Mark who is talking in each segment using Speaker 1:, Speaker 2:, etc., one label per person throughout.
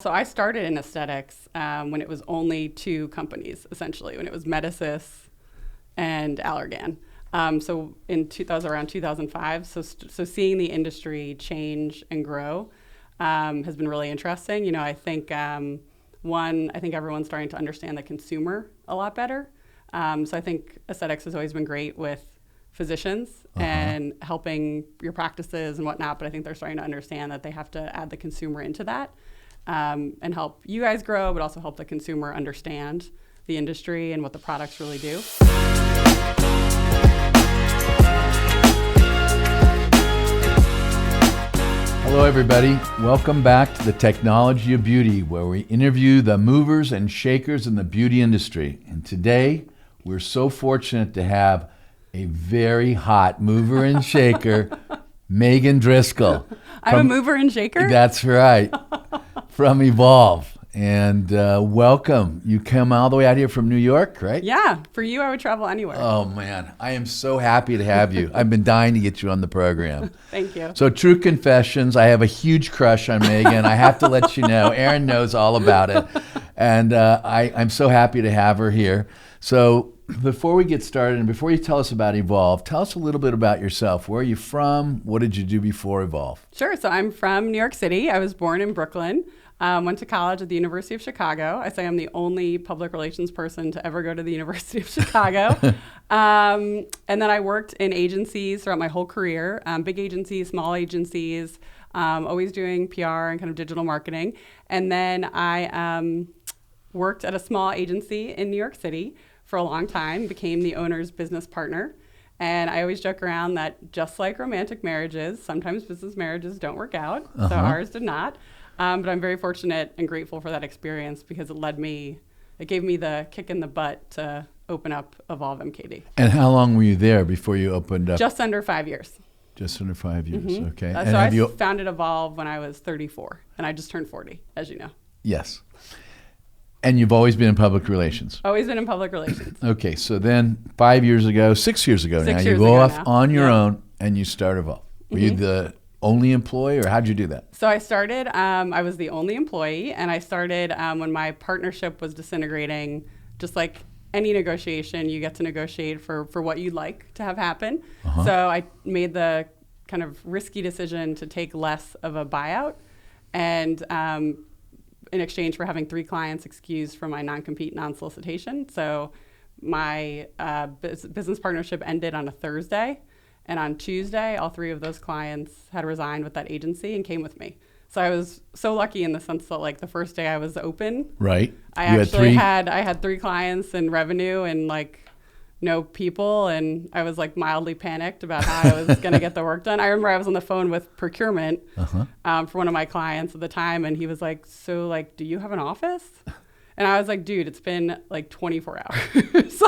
Speaker 1: So I started in aesthetics when it was only two companies, essentially, when it was Medicis and Allergan. So in 2000, around 2005, so seeing the industry change and grow has been really interesting. You know, I think I think everyone's starting to understand the consumer a lot better. So I think aesthetics has always been great with physicians and helping your practices and whatnot, but I think they're starting to understand that they have to add the consumer into that. And help you guys grow, but also help the consumer understand the industry and what the products really do.
Speaker 2: Hello, everybody. Welcome back to the Technology of Beauty, where we interview the movers and shakers in the beauty industry. And today, we're so fortunate to have a very hot mover and shaker, Megan Driscoll.
Speaker 1: I'm a mover and shaker?
Speaker 2: That's right. From Evolve. And welcome. You come all the way out here from New York, right?
Speaker 1: Yeah. For you, I would travel anywhere.
Speaker 2: Oh, man. I am so happy to have you. I've been dying to get you on the program.
Speaker 1: Thank you.
Speaker 2: So, true confessions, I have a huge crush on Megan. I have to let you know. Aaron knows all about it. And I'm so happy to have her here. So, before we get started and before you tell us about Evolve, tell us a little bit about yourself. Where are you from? What did you do before Evolve?
Speaker 1: Sure. So I'm from New York City. I was born in Brooklyn. Went to college at the University of Chicago. I say I'm the only public relations person to ever go to the University of Chicago. And then I worked in agencies throughout my whole career, big agencies, small agencies, always doing PR and kind of digital marketing. And then I worked at a small agency in New York City for a long time, became the owner's business partner. And I always joke around that just like romantic marriages, sometimes business marriages don't work out. So ours did not. But I'm very fortunate and grateful for that experience because it gave me the kick in the butt to open up Evolve MKD.
Speaker 2: And how long were you there before you opened up?
Speaker 1: Just under 5 years.
Speaker 2: Just under 5 years, okay.
Speaker 1: So I founded Evolve when I was 34, and I just turned 40, as you know.
Speaker 2: Yes. And you've always been in public relations?
Speaker 1: Always been in public relations.
Speaker 2: Okay, so then 5 years ago, 6 years ago now, you go off on your own and you start Evolve. Were you the only employee, or how'd you do that?
Speaker 1: So I started, I was the only employee, and I started when my partnership was disintegrating. Just like any negotiation, you get to negotiate for what you'd like to have happen. So I made the kind of risky decision to take less of a buyout, and in exchange for having 3 clients excused from my non-compete, non-solicitation. So my business partnership ended on a Thursday. And on Tuesday, all 3 of those clients had resigned with that agency and came with me. So I was so lucky in the sense that, like, the first day I was open,
Speaker 2: right?
Speaker 1: I had 3 clients and revenue and like no people, and I was like mildly panicked about how I was going to get the work done. I remember I was on the phone with procurement for one of my clients at the time, and he was like, "So, like, do you have an office?" And I was like, "Dude, it's been like 24 hours."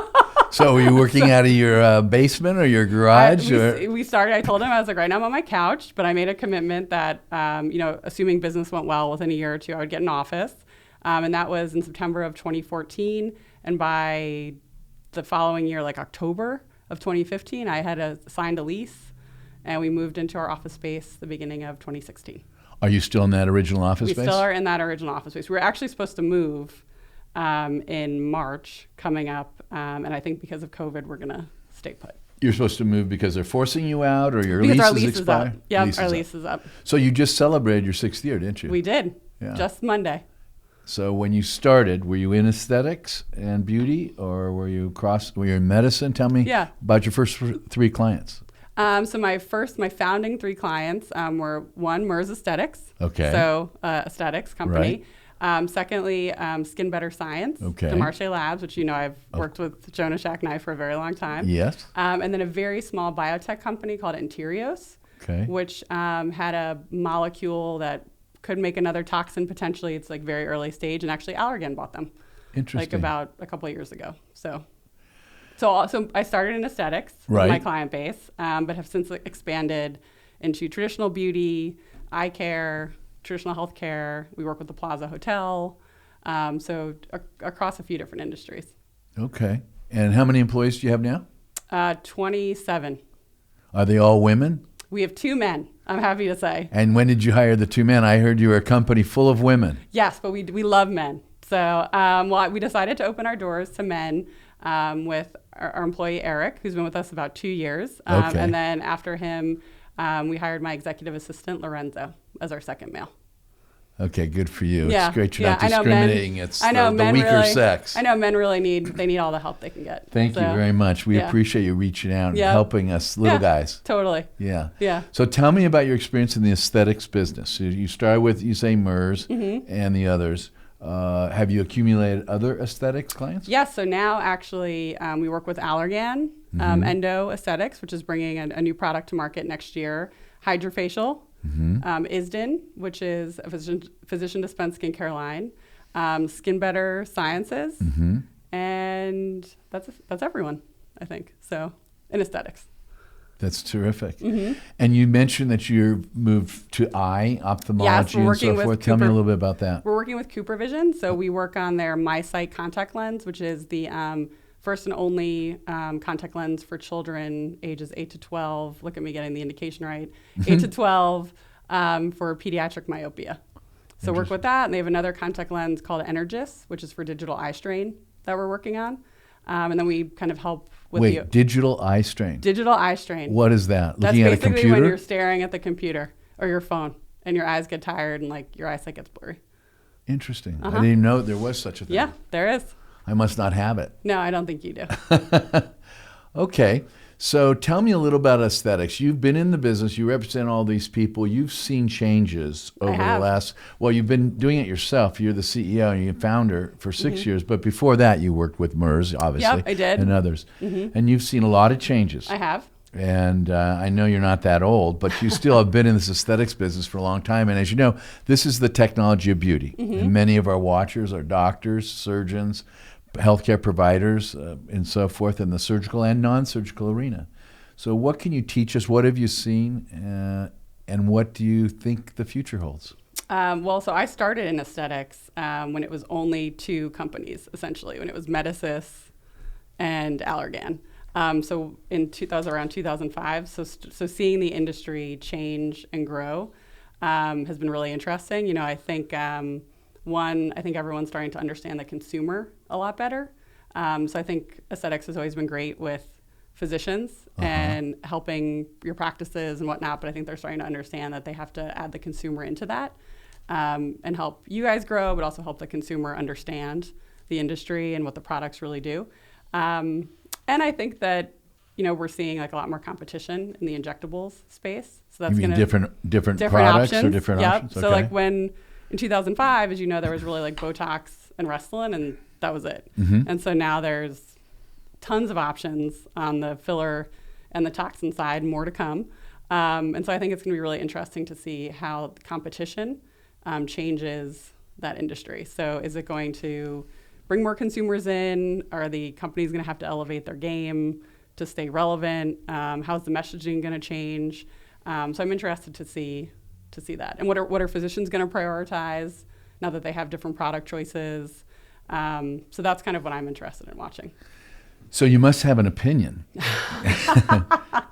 Speaker 2: So were you working out of your basement or your garage?
Speaker 1: We started, I told him, I was like, right now I'm on my couch, but I made a commitment that, assuming business went well, within a year or 2, I would get an office. And that was in September of 2014. And by the following year, like October of 2015, I had signed a lease, and we moved into our office space the beginning of 2016.
Speaker 2: Are you still in that original office space?
Speaker 1: We still are in that original office space. We were actually supposed to move in March coming up, and I think because of COVID, we're gonna stay put.
Speaker 2: You're supposed to move because they're forcing you out, or your lease is expired?
Speaker 1: Yeah, our lease is up.
Speaker 2: So you just celebrated your 6th year, didn't you?
Speaker 1: We did, just Monday. So
Speaker 2: when you started, were you in aesthetics and beauty, or were you in medicine? Tell me about your first 3 clients.
Speaker 1: So my founding 3 clients were one, Merz Aesthetics.
Speaker 2: Okay.
Speaker 1: So aesthetics company.
Speaker 2: Right.
Speaker 1: Secondly, Skin Better Science, DeMarche Labs, which I've worked with Jonah Shack and I for a very long time.
Speaker 2: Yes.
Speaker 1: And then a very small biotech company called Interios, which had a molecule that could make another toxin potentially. It's like very early stage, and actually Allergan bought them.
Speaker 2: Interesting.
Speaker 1: Like about a couple of years ago. So I started in aesthetics with my client base, but have since expanded into traditional beauty, eye care, traditional healthcare. We work with the Plaza Hotel, so across a few different industries.
Speaker 2: Okay. And how many employees do you have now?
Speaker 1: 27.
Speaker 2: Are they all women?
Speaker 1: We have 2 men. I'm happy to say.
Speaker 2: And when did you hire the 2 men? I heard you were a company full of women.
Speaker 1: Yes, but we love men. So we decided to open our doors to men with our employee, Eric, who's been with us about 2 years.
Speaker 2: Okay.
Speaker 1: And then after him, we hired my executive assistant, Lorenzo, as our second male.
Speaker 2: Okay, good for you.
Speaker 1: Yeah,
Speaker 2: It's great you're not
Speaker 1: I know
Speaker 2: discriminating.
Speaker 1: men,
Speaker 2: It's
Speaker 1: I know
Speaker 2: the
Speaker 1: men
Speaker 2: weaker
Speaker 1: really,
Speaker 2: sex.
Speaker 1: I know men really need all the help they can get.
Speaker 2: Thank you very much. We
Speaker 1: yeah.
Speaker 2: appreciate you reaching out and
Speaker 1: Yeah.
Speaker 2: helping us little guys.
Speaker 1: Totally.
Speaker 2: Yeah.
Speaker 1: Yeah.
Speaker 2: So tell me about your experience in the aesthetics business. So you started with, you say, Merz and the others. Have you accumulated other aesthetics clients?
Speaker 1: Yes. So now actually we work with Allergan, Endo Aesthetics, which is bringing a new product to market next year, Hydrafacial, Isden, which is a physician dispensed skincare line, Skin Better Sciences, and that's everyone, I think. So in aesthetics.
Speaker 2: That's terrific. And you mentioned that you moved to eye ophthalmology and so forth. Tell me a little bit about that.
Speaker 1: We're working with Cooper Vision. So we work on their MySight contact lens, which is the first and only contact lens for children ages 8 to 12. Look at me getting the indication right. 8 to 12 for pediatric myopia. So work with that. And they have another contact lens called Energis, which is for digital eye strain that we're working on. And then we kind of help with
Speaker 2: digital eye strain.
Speaker 1: Digital eye strain.
Speaker 2: What is that?
Speaker 1: That's
Speaker 2: Looking at a
Speaker 1: basically
Speaker 2: computer?
Speaker 1: when you're staring at the computer or your phone and your eyes get tired and like your eyesight gets blurry.
Speaker 2: Interesting. I didn't even know there was such a thing.
Speaker 1: Yeah, there is.
Speaker 2: I must not have it.
Speaker 1: No, I don't think you do.
Speaker 2: Okay. So tell me a little about aesthetics. You've been in the business. You represent all these people. You've seen changes over the last, well, you've been doing it yourself. You're the CEO and you're founder for 6 years. But before that, you worked with Merz, obviously.
Speaker 1: Yep, I did.
Speaker 2: And others. And you've seen a lot of changes.
Speaker 1: I have.
Speaker 2: And I know you're not that old, but you still have been in this aesthetics business for a long time. And as you know, this is the technology of beauty. And many of our watchers are doctors, surgeons, healthcare providers, and so forth in the surgical and non-surgical arena. So what can you teach us? What have you seen? And what do you think the future holds?
Speaker 1: So I started in aesthetics when it was only 2 companies, essentially, when it was Medicis and Allergan. So in around 2005, so seeing the industry change and grow has been really interesting. You know, I think I think everyone's starting to understand the consumer a lot better. So I think aesthetics has always been great with physicians and helping your practices and whatnot, but I think they're starting to understand that they have to add the consumer into that and help you guys grow, but also help the consumer understand the industry and what the products really do. And I think that, you know, we're seeing like a lot more competition in the injectables space. So that's going to
Speaker 2: different products
Speaker 1: options.
Speaker 2: Or different options?
Speaker 1: So like when in 2005, as you know, there was really like Botox and Restylane, and that was it. And so now there's tons of options on the filler and the toxin side, more to come. And so I think it's going to be really interesting to see how competition changes that industry. So is it going to bring more consumers in? Are the companies going to have to elevate their game to stay relevant? How's the messaging going to change? So I'm interested to see that. And what are physicians going to prioritize now that they have different product choices? So that's kind of what I'm interested in watching.
Speaker 2: So you must have an opinion.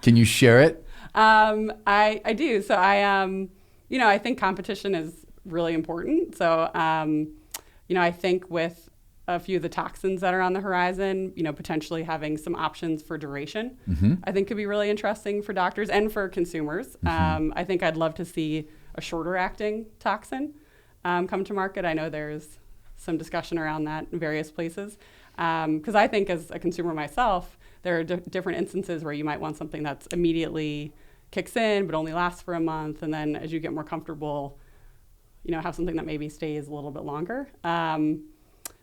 Speaker 2: Can you share it?
Speaker 1: I do. So I think competition is really important. So, I think with a few of the toxins that are on the horizon, potentially having some options for duration, I think could be really interesting for doctors and for consumers. I think I'd love to see a shorter acting toxin come to market. I know there's some discussion around that in various places. Because I think as a consumer myself, there are different instances where you might want something that's immediately kicks in but only lasts for a month, and then as you get more comfortable, have something that maybe stays a little bit longer.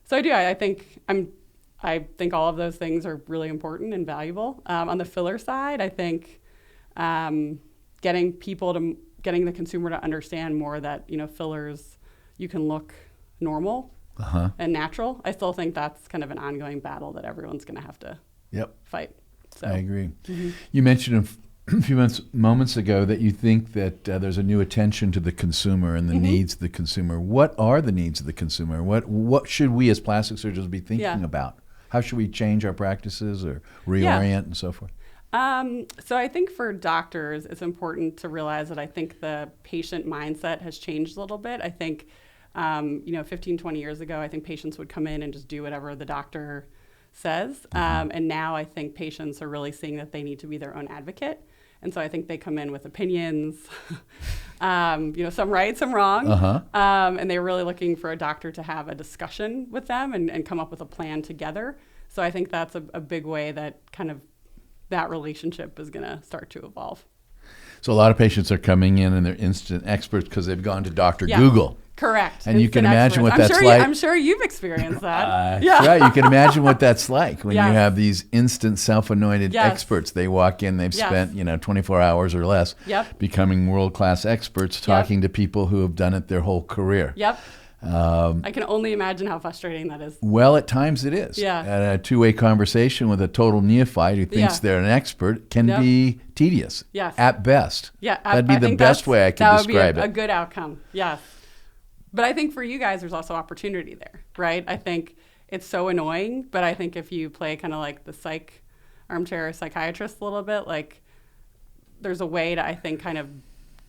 Speaker 1: So I think all of those things are really important and valuable. On the filler side, I think getting the consumer to understand more that fillers, you can look normal and natural. I still think that's kind of an ongoing battle that everyone's going to have to fight. So.
Speaker 2: I agree. You mentioned a few moments ago that you think that there's a new attention to the consumer and the needs of the consumer. What are the needs of the consumer? What should we as plastic surgeons be thinking about? How should we change our practices or reorient and so forth?
Speaker 1: So I think for doctors, it's important to realize that I think the patient mindset has changed a little bit. I think, 15, 20 years ago, I think patients would come in and just do whatever the doctor says. And now I think patients are really seeing that they need to be their own advocate. And so I think they come in with opinions, some right, some wrong. And they're really looking for a doctor to have a discussion with them and come up with a plan together. So I think that's a big way that kind of that relationship is going to start to evolve.
Speaker 2: So a lot of patients are coming in and they're instant experts because they've gone to Dr. Google.
Speaker 1: Correct.
Speaker 2: And you can imagine what that's like.
Speaker 1: I'm sure you've experienced that.
Speaker 2: That's right. You can imagine what that's like when you have these instant self-anointed experts. They walk in, they've spent 24 hours or less becoming world-class experts talking to people who have done it their whole career.
Speaker 1: I can only imagine how frustrating that is.
Speaker 2: Well, at times it is. And a two-way conversation with a total neophyte who thinks they're an expert can be tedious at best. That'd be the best way I could describe it.
Speaker 1: That would be a good outcome, yes. But I think for you guys, there's also opportunity there, right? I think it's so annoying, but I think if you play kind of like the armchair psychiatrist a little bit, like there's a way to, I think, kind of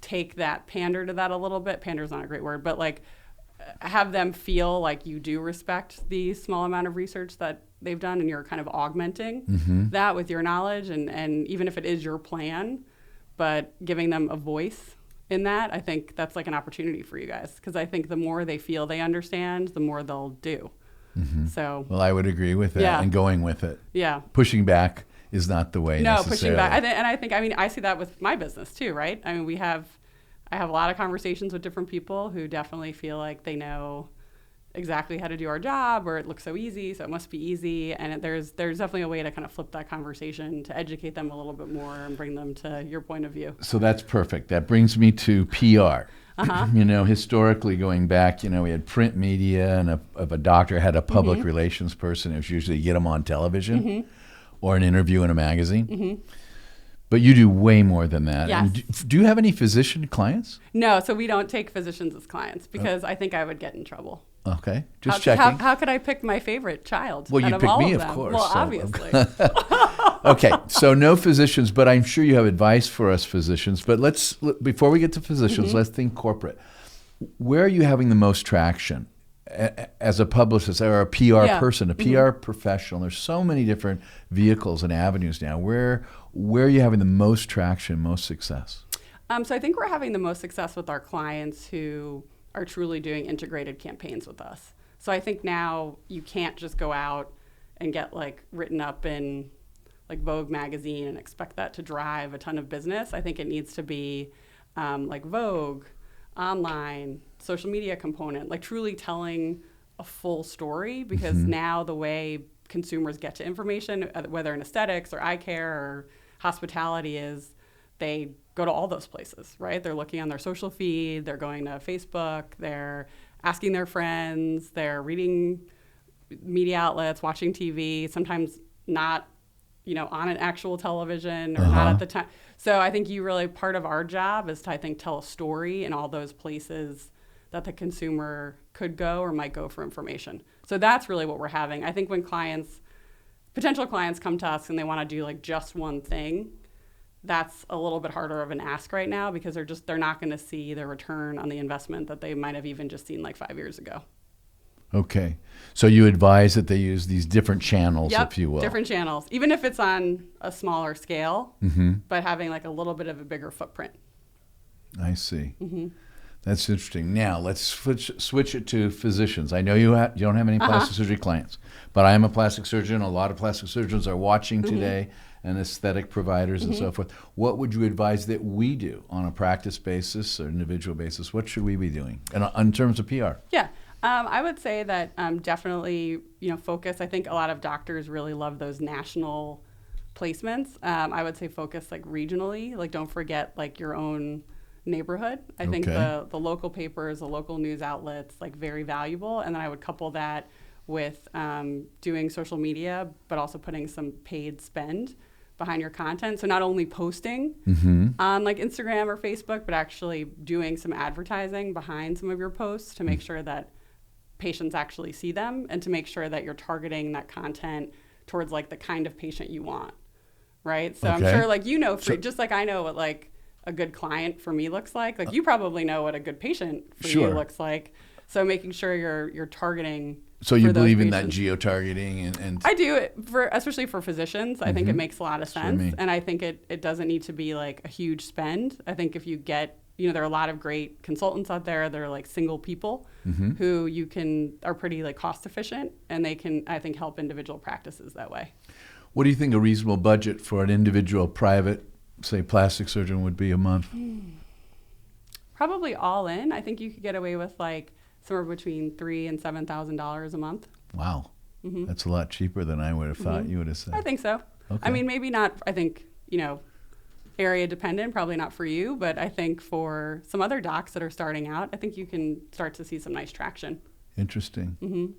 Speaker 1: take that, pander to that a little bit. Pander's not a great word, but like have them feel like you do respect the small amount of research that they've done and you're kind of augmenting that with your knowledge and even if it is your plan, but giving them a voice in that, I think that's like an opportunity for you guys because I think the more they feel they understand, the more they'll do. So, well,
Speaker 2: I would agree with that and going with it. Pushing back is not the way necessarily.
Speaker 1: Pushing back. I see that with my business too, right? I mean, I have a lot of conversations with different people who definitely feel like they know exactly how to do our job or it looks so easy, so it must be easy. And there's definitely a way to kind of flip that conversation to educate them a little bit more and bring them to your point of view.
Speaker 2: So that's perfect. That brings me to PR. Historically going back, we had print media and if a doctor had a public relations person, it was usually get them on television or an interview in a magazine. But you do way more than that.
Speaker 1: Yes.
Speaker 2: And do you have any physician clients?
Speaker 1: No, so we don't take physicians as clients because I think I would get in trouble.
Speaker 2: Okay, just checking.
Speaker 1: How could I pick my favorite child?
Speaker 2: Well, you pick me,
Speaker 1: of
Speaker 2: course.
Speaker 1: Well,
Speaker 2: so.
Speaker 1: Obviously.
Speaker 2: Okay, so no physicians, but I'm sure you have advice for us physicians. But before we get to physicians, let's think corporate. Where are you having the most traction as a publicist or a PR person, a PR professional? There's so many different vehicles and avenues now. Where are you having the most traction, most success?
Speaker 1: So I think we're having the most success with our clients who are truly doing integrated campaigns with us. So I think now you can't just go out and get like written up in like Vogue magazine and expect that to drive a ton of business. I think it needs to be like Vogue, online, social media component, like truly telling a full story because now the way consumers get to information, whether in aesthetics or eye care or hospitality is they go to all those places, right? They're looking on their social feed, they're going to Facebook, they're asking their friends, they're reading media outlets, watching TV, sometimes not, on an actual television or not at the time. So I think part of our job is to, I think, tell a story in all those places that the consumer could go or might go for information. So that's really what we're having. I think when potential clients come to us and they want to do like just one thing, that's a little bit harder of an ask right now because they're not going to see the return on the investment that they might have even just seen like 5 years ago.
Speaker 2: Okay. So you advise that they use these different channels, if you will.
Speaker 1: Different channels, even if it's on a smaller scale, but having like a little bit of a bigger footprint.
Speaker 2: I see. That's interesting. Now let's switch it to physicians. I know you don't have any plastic surgery clients, but I am a plastic surgeon. A lot of plastic surgeons are watching today and aesthetic providers and so forth. What would you advise that we do on a practice basis or individual basis? What should we be doing in terms of PR?
Speaker 1: Yeah. I would say that definitely, focus. I think a lot of doctors really love those national placements. I would say focus like regionally. Like don't forget like your own neighborhood. I think the local papers, the local news outlets, like very valuable. And then I would couple that with doing social media, but also putting some paid spend behind your content. So not only posting on like Instagram or Facebook, but actually doing some advertising behind some of your posts to make sure that patients actually see them and to make sure that you're targeting that content towards like the kind of patient you want, right? So I'm sure like, just like I know what like a good client for me looks like you probably know what a good patient for you looks like. So making sure you're targeting.
Speaker 2: So you believe in that geo-targeting and
Speaker 1: I do it especially for physicians. I think it makes a lot of sense. And I think it doesn't need to be like a huge spend. I think if you get, there are a lot of great consultants out there that are like single people who are pretty like cost efficient, and they can, I think, help individual practices that way.
Speaker 2: What do you think a reasonable budget for an individual private, say, plastic surgeon would be a month?
Speaker 1: Probably all in. I think you could get away with like somewhere between $3,000 and $7,000 a month.
Speaker 2: Wow. That's a lot cheaper than I would have thought you would have said.
Speaker 1: I think so. Okay. I mean, maybe not, I think, area dependent, probably not for you, but I think for some other docs that are starting out, I think you can start to see some nice traction.
Speaker 2: Interesting.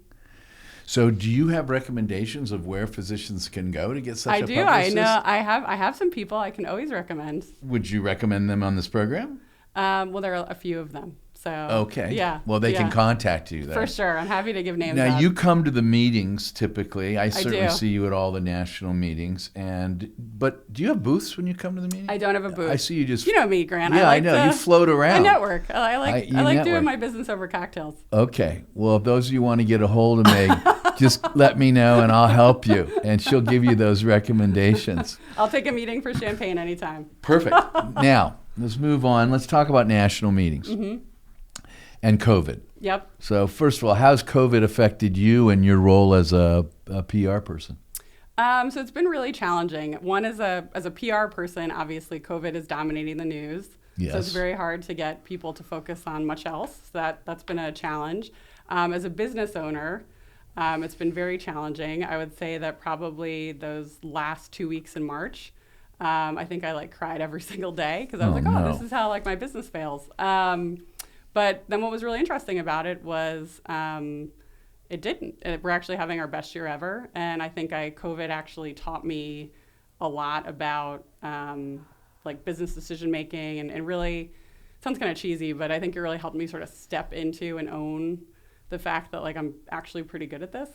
Speaker 2: So do you have recommendations of where physicians can go to get such a publicist?
Speaker 1: I know. I have some people I can always recommend.
Speaker 2: Would you recommend them on this program?
Speaker 1: Well, there are a few of them. So
Speaker 2: okay.
Speaker 1: Yeah.
Speaker 2: Well, they can contact you then.
Speaker 1: For sure. I'm happy to give names.
Speaker 2: Now, you come to the meetings typically. I certainly see you at all the national meetings. But do you have booths when you come to the meetings?
Speaker 1: I don't have a booth.
Speaker 2: I see you just.
Speaker 1: You know me, Grant.
Speaker 2: Yeah, I know. You float around.
Speaker 1: I network. I like doing my business over cocktails.
Speaker 2: Okay. Well, if those of you want to get a hold of Meg, just let me know and I'll help you. And she'll give you those recommendations.
Speaker 1: I'll take a meeting for champagne anytime.
Speaker 2: Perfect. Now, let's move on. Let's talk about national meetings. And COVID.
Speaker 1: Yep.
Speaker 2: So first of all, how's COVID affected you and your role as a PR person?
Speaker 1: So it's been really challenging. One, as a PR person, obviously COVID is dominating the news.
Speaker 2: Yes.
Speaker 1: So it's very hard to get people to focus on much else. That's been a challenge. As a business owner, it's been very challenging. I would say that probably those last 2 weeks in March, I think I cried every single day because I was this is how my business fails. But then what was really interesting about it was it didn't. We're actually having our best year ever. And I think COVID actually taught me a lot about business decision making and really, sounds kind of cheesy, but I think it really helped me sort of step into and own the fact that I'm actually pretty good at this.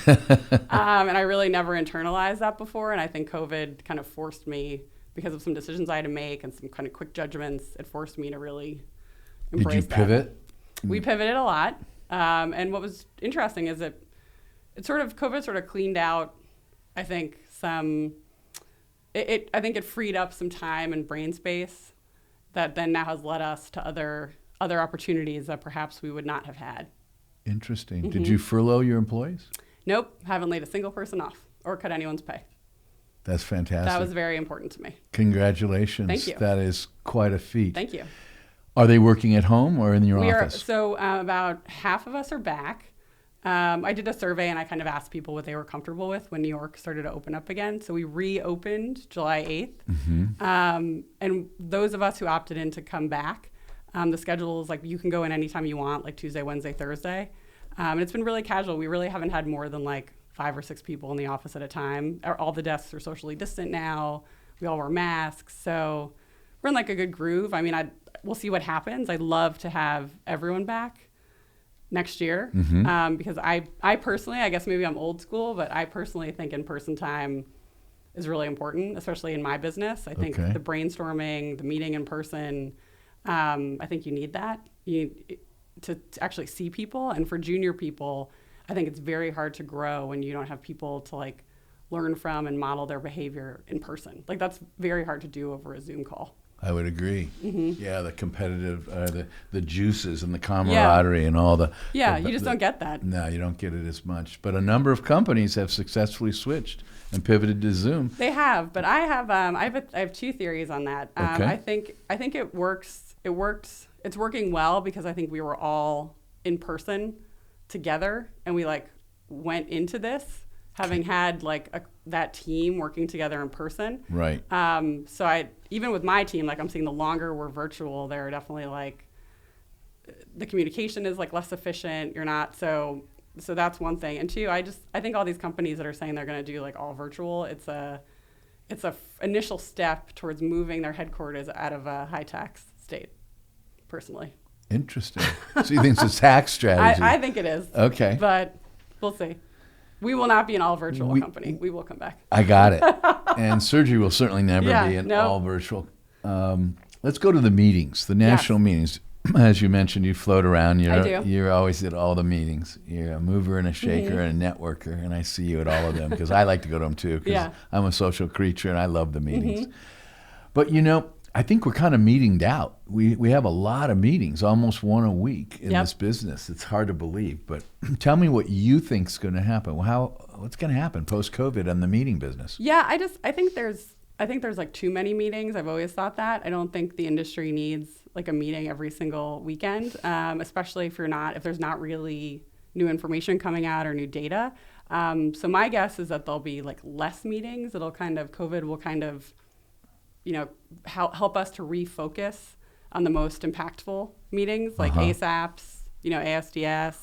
Speaker 1: And I really never internalized that before. And I think COVID kind of forced me, because of some decisions I had to make and some kind of quick judgments, it forced me to really embrace that.
Speaker 2: Did you pivot?
Speaker 1: We pivoted a lot. And what was interesting is that COVID sort of cleaned out, I think, I think it freed up some time and brain space that then now has led us to other opportunities that perhaps we would not have had.
Speaker 2: Interesting. Did you furlough your employees?
Speaker 1: Nope. Haven't laid a single person off or cut anyone's pay.
Speaker 2: That's fantastic.
Speaker 1: That was very important to me.
Speaker 2: Congratulations.
Speaker 1: Thank you.
Speaker 2: That is quite a feat.
Speaker 1: Thank you.
Speaker 2: Are they working at home or in your office?
Speaker 1: So about half of us are back. I did a survey and I kind of asked people what they were comfortable with when New York started to open up again. So we reopened July 8th. And those of us who opted in to come back, the schedule is you can go in anytime you want, Tuesday, Wednesday, Thursday. And it's been really casual. We really haven't had more than 5 or 6 people in the office at a time. All the desks are socially distant now. We all wear masks. So we're in a good groove. I mean, we'll see what happens. I'd love to have everyone back next year because I personally, I guess maybe I'm old school, but I personally think in-person time is really important, especially in my business. I think the brainstorming, the meeting in person, I think you need that to actually see people. And for junior people, I think it's very hard to grow when you don't have people to learn from and model their behavior in person. That's very hard to do over a Zoom call.
Speaker 2: I would agree. Yeah, the competitive, the juices and the camaraderie and all the...
Speaker 1: Yeah, you just don't get that.
Speaker 2: No, you don't get it as much. But a number of companies have successfully switched and pivoted to Zoom.
Speaker 1: They have, but I have 2 theories on that. I think it works. It's working well because I think we were all in person together and we went into this having had that team working together in person.
Speaker 2: Right.
Speaker 1: So even with my team, I'm seeing the longer we're virtual, they're definitely the communication is less efficient. You're not so that's one thing. And 2, I think all these companies that are saying they're going to do all virtual, it's a initial step towards moving their headquarters out of a high tax state. Personally.
Speaker 2: Interesting. So you think it's a tax strategy?
Speaker 1: I think it is.
Speaker 2: Okay.
Speaker 1: But we'll see. We will not be an all virtual company. We will come back.
Speaker 2: I got it. And surgery will certainly never be an all virtual. Let's go to the meetings, the national meetings. As you mentioned, you float around. You're always at all the meetings. You're a mover and a shaker and a networker, and I see you at all of them because I like to go to them too because I'm a social creature and I love the meetings. But I think we're kind of meetinged out. We have a lot of meetings, almost one a week in this business. It's hard to believe. But tell me what you think's going to happen. What's going to happen post-COVID in the meeting business?
Speaker 1: Yeah, I think there's like too many meetings. I've always thought that. I don't think the industry needs like a meeting every single weekend, especially if there's not really new information coming out or new data. So my guess is that there'll be like less meetings. COVID will kind of, help us to refocus on the most impactful meetings like ASAPs, ASDS,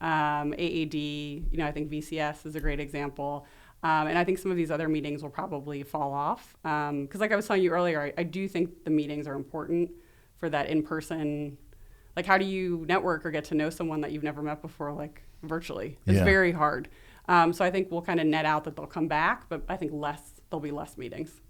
Speaker 1: AAD, I think VCS is a great example. And I think some of these other meetings will probably fall off. Because like I was telling you earlier, I do think the meetings are important for that in-person, like how do you network or get to know someone that you've never met before, like virtually? It's very hard. So I think we'll kind of net out that they'll come back, but I think there'll be less meetings.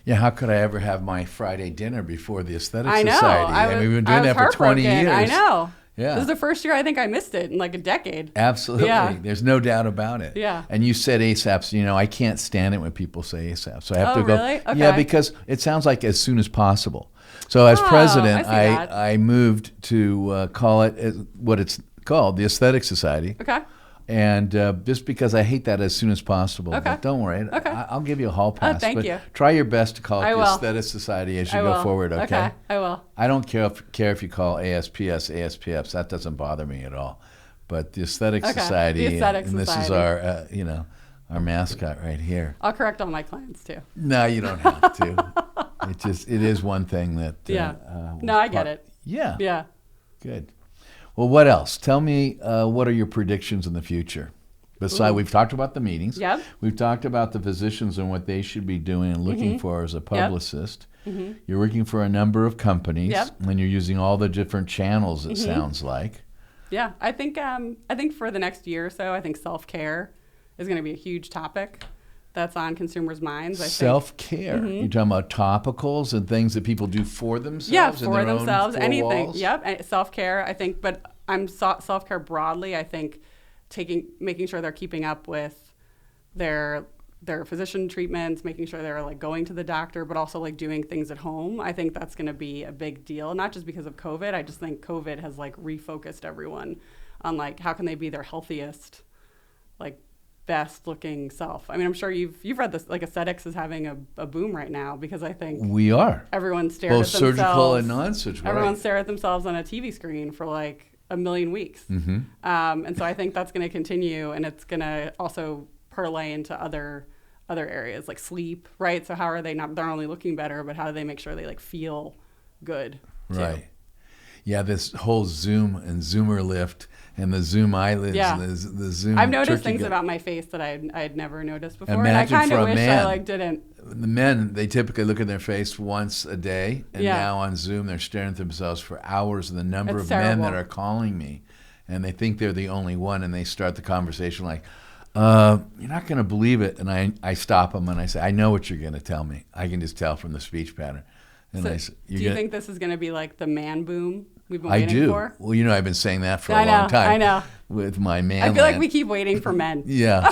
Speaker 2: Yeah, how could I ever have my Friday dinner before the Aesthetics
Speaker 1: I know.
Speaker 2: Society? We've been doing that for 20 years.
Speaker 1: I know.
Speaker 2: Yeah.
Speaker 1: This is the first year I think I missed it in like a decade.
Speaker 2: Absolutely. Yeah. There's no doubt about it.
Speaker 1: Yeah.
Speaker 2: And you said ASAPs. I can't stand it when people say ASAP. So I have to go.
Speaker 1: Really? Okay.
Speaker 2: Yeah, because it sounds like as soon as possible. So as president, I moved to call it what it's called, the Aesthetic Society.
Speaker 1: Okay.
Speaker 2: And just because I hate that as soon as possible.
Speaker 1: Okay.
Speaker 2: But don't worry.
Speaker 1: Okay.
Speaker 2: I'll give you a hall pass.
Speaker 1: Thank
Speaker 2: but
Speaker 1: you.
Speaker 2: Try your best to call it
Speaker 1: I
Speaker 2: the
Speaker 1: will.
Speaker 2: Aesthetic Society as you go forward, okay?
Speaker 1: Okay, I will.
Speaker 2: I don't care if you call ASPS, ASPFs. That doesn't bother me at all. But the Aesthetic Society,
Speaker 1: the Aesthetic
Speaker 2: and this is our, our mascot right here.
Speaker 1: I'll correct all my clients too.
Speaker 2: No, you don't have to. It is one thing that.
Speaker 1: No, I get it.
Speaker 2: Yeah.
Speaker 1: Yeah.
Speaker 2: Good. Well, what else? Tell me, what are your predictions in the future? Besides, we've talked about the meetings.
Speaker 1: Yep.
Speaker 2: We've talked about the physicians and what they should be doing and looking for as a publicist. Yep. You're working for a number of companies, and you're using all the different channels, it sounds like.
Speaker 1: Yeah, I think for the next year or so, I think self-care is going to be a huge topic that's on consumers' minds.
Speaker 2: Self-care? You're talking about topicals and things that people do for themselves?
Speaker 1: Yeah, for themselves,
Speaker 2: own
Speaker 1: anything.
Speaker 2: Walls?
Speaker 1: Yep, self-care, I think, but self-care broadly, I think, making sure they're keeping up with their physician treatments, making sure they're like going to the doctor, but also like doing things at home. I think that's going to be a big deal, not just because of COVID. I just think COVID has like refocused everyone on like how can they be their healthiest, like best looking self. I mean, I'm sure you've read this, like aesthetics is having a boom right now because I think
Speaker 2: we are.
Speaker 1: Everyone stared at themselves. Both surgical and non-surgical. Everyone stared at themselves on a TV screen for like a million weeks. And so I think that's going to continue, and it's going to also parlay into other areas like sleep, right? So how are they not only looking better, but how do they make sure they like feel good too?
Speaker 2: Right. Yeah, this whole Zoom and Zoomer lift and the Zoom eyelids and the Zoom
Speaker 1: I've noticed things about my face that I had never noticed before.
Speaker 2: Imagine
Speaker 1: and I kind of wish
Speaker 2: man,
Speaker 1: I like didn't.
Speaker 2: The men, they typically look at their face once a day, and now on Zoom they're staring at themselves for hours. And the number of men that are calling me, and they think they're the only one, and they start the conversation like, you're not going to believe it. And I stop them and I say, I know what you're going to tell me. I can just tell from the speech pattern. And
Speaker 1: so
Speaker 2: I say,
Speaker 1: do you think this is going to be like the man boom we've been waiting for?
Speaker 2: Well, I've been saying that for a long time.
Speaker 1: I know.
Speaker 2: With my man.
Speaker 1: I feel like we keep waiting for men.
Speaker 2: Yeah.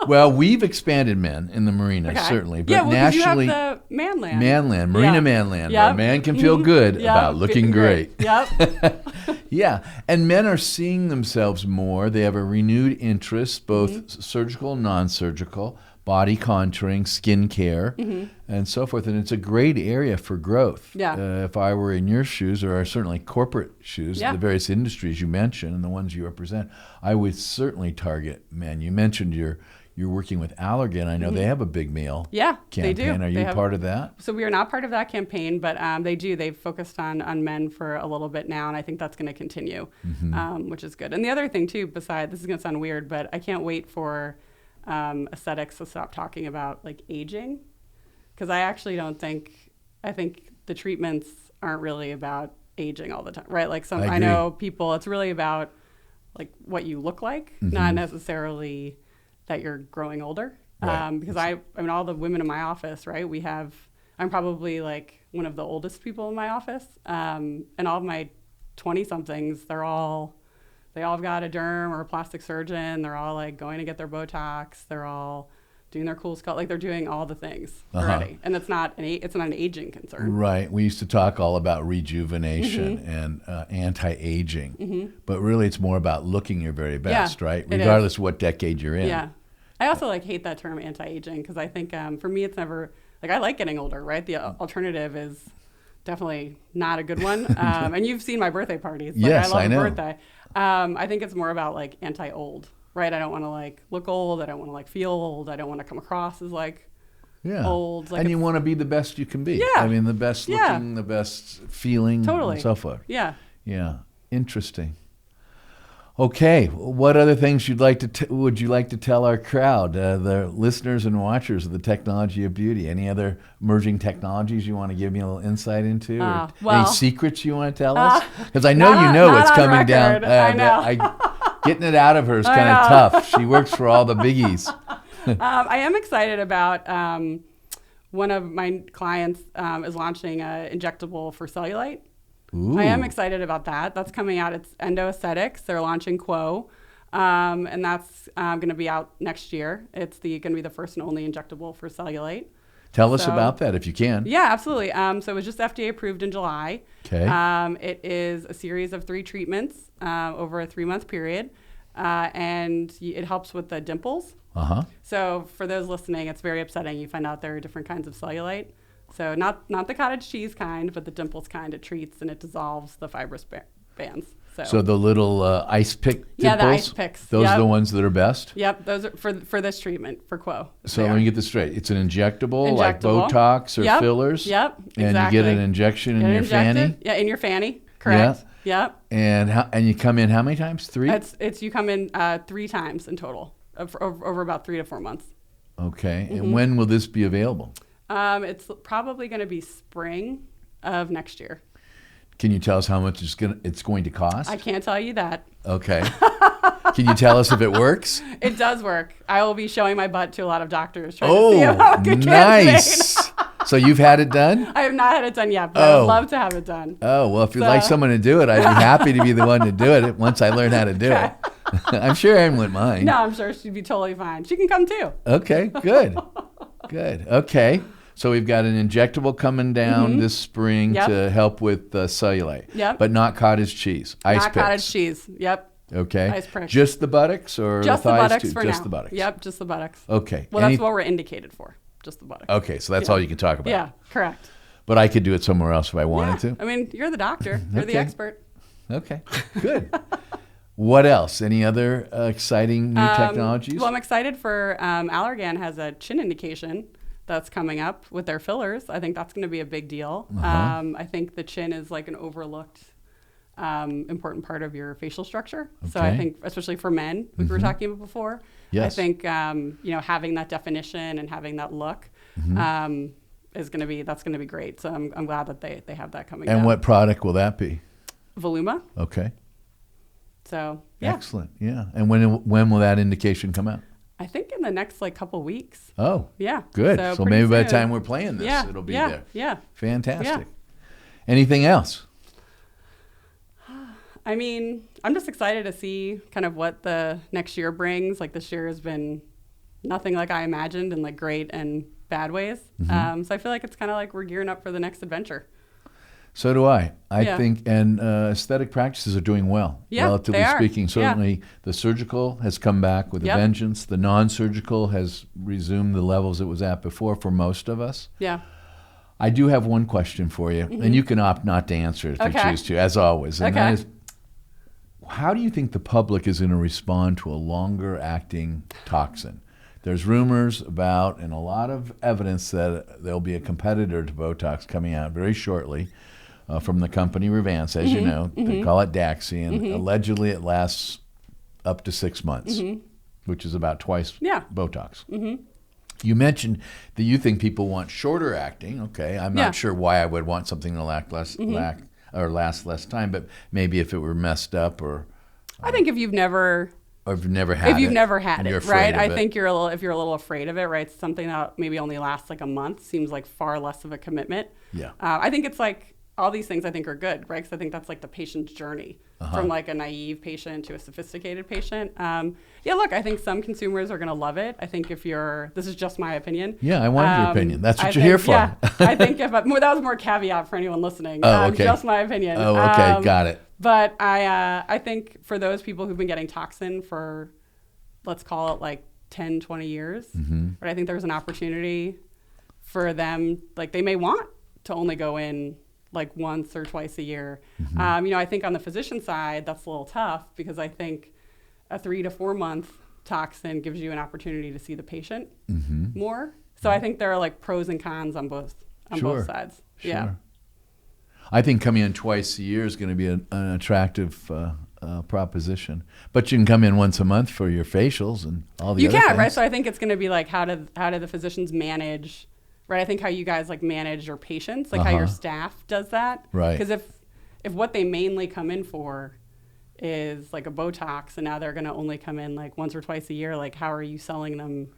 Speaker 2: Well, we've expanded men in the marina, certainly. But nationally,
Speaker 1: you have the Manland.
Speaker 2: Marina Manland, where a man can feel good about looking great.
Speaker 1: Yep.
Speaker 2: Yeah. And men are seeing themselves more. They have a renewed interest, both surgical and non-surgical, body contouring, skin care, and so forth. And it's a great area for growth.
Speaker 1: Yeah.
Speaker 2: If I were in your shoes, or certainly corporate shoes, the various industries you mentioned and the ones you represent, I would certainly target men. You mentioned you're working with Allergan. I know they have a big meal campaign.
Speaker 1: They do.
Speaker 2: Are you part of that?
Speaker 1: So we are not part of that campaign, but they do. They've focused on men for a little bit now, and I think that's going to continue, which is good. And the other thing, too, besides, this is going to sound weird, but I can't wait for aesthetics to stop talking about, like, aging, because I actually I think the treatments aren't really about aging all the time, right? Like I know people, it's really about, like, what you look like, not necessarily that you're growing older.
Speaker 2: Right.
Speaker 1: Because I mean, all the women in my office, right? I'm probably like one of the oldest people in my office. And all of my 20 somethings, they all have got a derm or a plastic surgeon. They're all like going to get their Botox. They're all doing their cool skull. Like they're doing all the things already. And it's not an aging concern.
Speaker 2: Right. We used to talk all about rejuvenation and anti-aging, but really it's more about looking your very best, right? Regardless of what decade you're in.
Speaker 1: Yeah. I also like hate that term anti-aging because I think for me it's never, like I like getting older, right? The alternative is definitely not a good one. And you've seen my birthday parties. Like,
Speaker 2: yes,
Speaker 1: I love
Speaker 2: know.
Speaker 1: a birthday. I think it's more about like anti-old, right? I don't want to like look old. I don't want to like feel old. I don't want to come across as like old. Like
Speaker 2: and you want to be the best you can be.
Speaker 1: Yeah.
Speaker 2: I mean, the best looking, the best feeling, and so forth.
Speaker 1: Yeah.
Speaker 2: Yeah. Interesting. Okay. What other things would you like to tell our crowd, the listeners and watchers of the Technology of Beauty? Any other emerging technologies you want to give me a little insight into? Or any secrets you want to tell us? Because I know what's coming down.
Speaker 1: I know.
Speaker 2: Getting it out of her is kind of tough. She works for all the biggies.
Speaker 1: I am excited about one of my clients is launching an injectable for cellulite.
Speaker 2: Ooh.
Speaker 1: I am excited about that. That's coming out. It's Endo Aesthetics. They're launching Quo, and that's going to be out next year. It's going to be the first and only injectable for cellulite.
Speaker 2: Tell us about that if you can.
Speaker 1: Yeah, absolutely. So it was just FDA approved in July.
Speaker 2: Okay.
Speaker 1: It is a series of 3 treatments over a 3-month period, and it helps with the dimples. So for those listening, it's very upsetting. You find out there are different kinds of cellulite. So not the cottage cheese kind, but the dimples kind. It treats and it dissolves the fibrous bands.
Speaker 2: So the little ice pick dimples?
Speaker 1: Yeah, the ice picks.
Speaker 2: Those are the ones that are best?
Speaker 1: Yep, those are for this treatment, for Quo.
Speaker 2: So let me get this straight. It's an injectable. Like Botox or fillers?
Speaker 1: Yep, exactly.
Speaker 2: And you get an injection in your fanny?
Speaker 1: Yeah, in your fanny, correct. Yep.
Speaker 2: And you come in how many times? 3?
Speaker 1: You come in 3 times in total over about 3 to 4 months.
Speaker 2: Okay, and when will this be available?
Speaker 1: It's probably going to be spring of next year.
Speaker 2: Can you tell us how much it's going to cost?
Speaker 1: I can't tell you that.
Speaker 2: Okay. Can you tell us if it works?
Speaker 1: It does work. I will be showing my butt to a lot of doctors trying to see how it can
Speaker 2: nice. So you've had it done?
Speaker 1: I have not had it done yet, but I would love to have it done.
Speaker 2: Oh, well, if you'd like someone to do it, I'd be happy to be the one to do it once I learn how to do it. I'm sure Erin wouldn't mind.
Speaker 1: No, I'm sure she'd be totally fine. She can come too.
Speaker 2: Okay, good. Good. Okay. So we've got an injectable coming down this spring to help with cellulite, but not cottage cheese. Ice picks.
Speaker 1: Not cottage cheese. Yep.
Speaker 2: Okay.
Speaker 1: Ice picks.
Speaker 2: Just the buttocks or
Speaker 1: just
Speaker 2: the thighs
Speaker 1: buttocks
Speaker 2: too?
Speaker 1: For
Speaker 2: just
Speaker 1: now.
Speaker 2: the buttocks.
Speaker 1: Yep, just the buttocks.
Speaker 2: Okay.
Speaker 1: Well, that's what we're indicated for. Just the buttocks.
Speaker 2: Okay, so that's all you can talk about.
Speaker 1: Yeah, correct.
Speaker 2: But I could do it somewhere else if I wanted to.
Speaker 1: I mean, you're the doctor. You're the expert.
Speaker 2: Okay. Good. What else? Any other exciting new technologies?
Speaker 1: Well, I'm excited for Allergan has a chin indication that's coming up with their fillers. I think that's going to be a big deal. I think the chin is like an overlooked important part of your facial structure. Okay. So I think, especially for men, we were talking about before, I think having that definition and having that look that's going to be great. So I'm glad that they have that coming.
Speaker 2: And what product will that be?
Speaker 1: Voluma.
Speaker 2: Okay.
Speaker 1: So yeah.
Speaker 2: Excellent. Yeah. And when will that indication come out?
Speaker 1: I think in the next couple weeks.
Speaker 2: Oh,
Speaker 1: yeah.
Speaker 2: Good. So maybe by the time we're playing this, it'll be there.
Speaker 1: Yeah.
Speaker 2: Fantastic. Yeah. Anything else?
Speaker 1: I mean, I'm just excited to see kind of what the next year brings. Like this year has been nothing like I imagined in like great and bad ways. So I feel like it's kind of like we're gearing up for the next adventure.
Speaker 2: So do I. I think, and aesthetic practices are doing well, relatively speaking. Certainly the surgical has come back with a vengeance. The non-surgical has resumed the levels it was at before for most of us.
Speaker 1: Yeah.
Speaker 2: I do have one question for you, and you can opt not to answer it if you choose to, as always. And that is, how do you think the public is going to respond to a longer-acting toxin? There's rumors about, and a lot of evidence that there'll be a competitor to Botox coming out very shortly. From the company Revance, as you know. They call it Daxi, and allegedly it lasts up to 6 months, which is about twice Botox. You mentioned that you think people want shorter acting. Okay, I'm not sure why I would want something to last less time, but maybe if it were messed up or...
Speaker 1: I think if you've never
Speaker 2: Or if you've never had it.
Speaker 1: If you've never had
Speaker 2: and you're
Speaker 1: it,
Speaker 2: afraid
Speaker 1: right?
Speaker 2: of
Speaker 1: I
Speaker 2: it.
Speaker 1: think if you're a little afraid of it, right? Something that maybe only lasts like a month seems like far less of a commitment.
Speaker 2: Yeah.
Speaker 1: I think it's like all these things I think are good, right? Because I think that's like the patient's journey from like a naive patient to a sophisticated patient. Yeah, look, I think some consumers are going to love it. I think this is just my opinion.
Speaker 2: Yeah, I wanted your opinion. That's what
Speaker 1: I
Speaker 2: you're
Speaker 1: think,
Speaker 2: here for.
Speaker 1: Yeah, I think that was more caveat for anyone listening.
Speaker 2: Oh, okay.
Speaker 1: Just my opinion.
Speaker 2: Oh, okay, got it.
Speaker 1: But I think for those people who've been getting toxin for, let's call it like 10, 20 years, but I think there's an opportunity for them, like they may want to only go in like once or twice a year. I think on the physician side, that's a little tough because I think a 3 to 4 month toxin gives you an opportunity to see the patient more. So I think there are like pros and cons on both sides.
Speaker 2: Sure.
Speaker 1: Yeah.
Speaker 2: I think coming in twice a year is going to be an attractive proposition. But you can come in once a month for your facials and all the other things.
Speaker 1: Right? So I think it's going to be like how do the physicians manage, right? I think how you guys like manage your patients, like how your staff does that.
Speaker 2: Right.
Speaker 1: Because if what they mainly come in for is like a Botox and now they're going to only come in like once or twice a year, like how are you selling them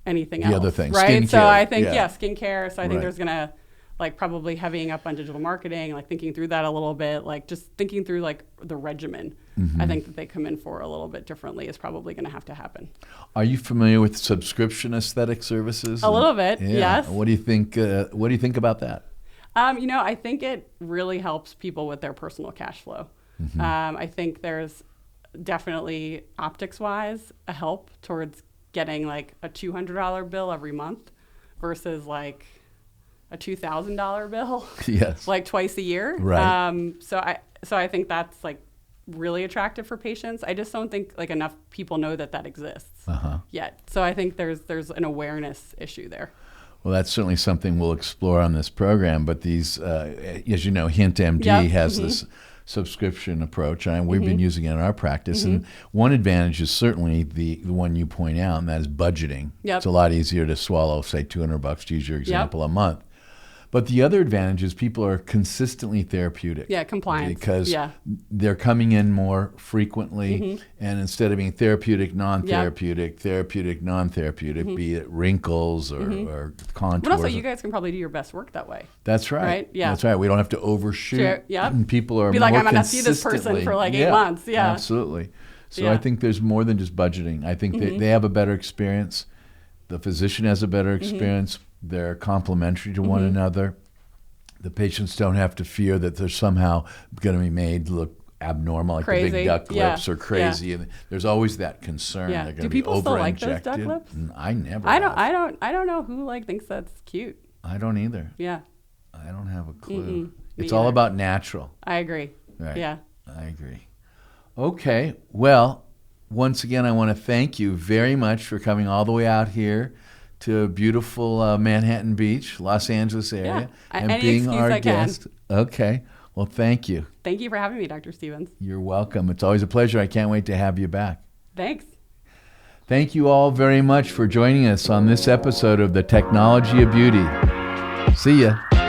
Speaker 1: anything else?
Speaker 2: The other things,
Speaker 1: right?
Speaker 2: skincare.
Speaker 1: So I think,
Speaker 2: yeah,
Speaker 1: skincare. So I think there's going to like probably heavying up on digital marketing, like thinking through that a little bit, like just thinking through like the regimen. I think that they come in for a little bit differently is probably going to have to happen.
Speaker 2: Are you familiar with subscription aesthetic services?
Speaker 1: A little bit, yes.
Speaker 2: What do you think? What do you think about that?
Speaker 1: I think it really helps people with their personal cash flow. I think there's definitely optics-wise a help towards getting like a $200 bill every month versus like a $2,000 bill,
Speaker 2: Yes,
Speaker 1: like twice a year.
Speaker 2: Right.
Speaker 1: So I think that's like really attractive for patients. I just don't think like enough people know that exists yet. So I think there's an awareness issue there.
Speaker 2: Well, that's certainly something we'll explore on this program. But these, as you know, HintMD has this subscription approach, and we've been using it in our practice. And one advantage is certainly the one you point out, and that is budgeting. It's a lot easier to swallow, say, $200, to use your example, a month. But the other advantage is people are consistently therapeutic.
Speaker 1: Yeah, compliance.
Speaker 2: Because they're coming in more frequently, and instead of being therapeutic, non-therapeutic, therapeutic, non-therapeutic, be it wrinkles or contours.
Speaker 1: But also, you guys can probably do your best work that way.
Speaker 2: That's right.
Speaker 1: Right? Yeah.
Speaker 2: That's right. We don't have to overshoot.
Speaker 1: Sure. Yep.
Speaker 2: And people are
Speaker 1: be
Speaker 2: more
Speaker 1: like, I'm going to see this person
Speaker 2: consistently-
Speaker 1: for like 8 months. Yeah.
Speaker 2: Absolutely. So I think there's more than just budgeting. I think they have a better experience. The physician has a better experience. They're complementary to one another. The patients don't have to fear that they're somehow going to be made look abnormal, like the big duck lips or crazy. And there's always that concern.
Speaker 1: Yeah.
Speaker 2: They're going
Speaker 1: Do
Speaker 2: to be
Speaker 1: people still like
Speaker 2: over-injected.
Speaker 1: those duck lips?
Speaker 2: I never.
Speaker 1: I don't know who like thinks that's cute.
Speaker 2: I don't either.
Speaker 1: Yeah.
Speaker 2: I don't have a clue.
Speaker 1: Me
Speaker 2: It's all
Speaker 1: either.
Speaker 2: about natural.
Speaker 1: I agree.
Speaker 2: Right.
Speaker 1: Yeah.
Speaker 2: I agree. Okay. Well, once again, I want to thank you very much for coming all the way out here to beautiful Manhattan Beach, Los Angeles area, and
Speaker 1: any
Speaker 2: being
Speaker 1: excuse
Speaker 2: our
Speaker 1: I can.
Speaker 2: guest. Okay. Well, thank you.
Speaker 1: Thank you for having me, Dr. Stevens.
Speaker 2: You're welcome. It's always a pleasure. I can't wait to have you back.
Speaker 1: Thanks.
Speaker 2: Thank you all very much for joining us on this episode of The Technology of Beauty. See ya.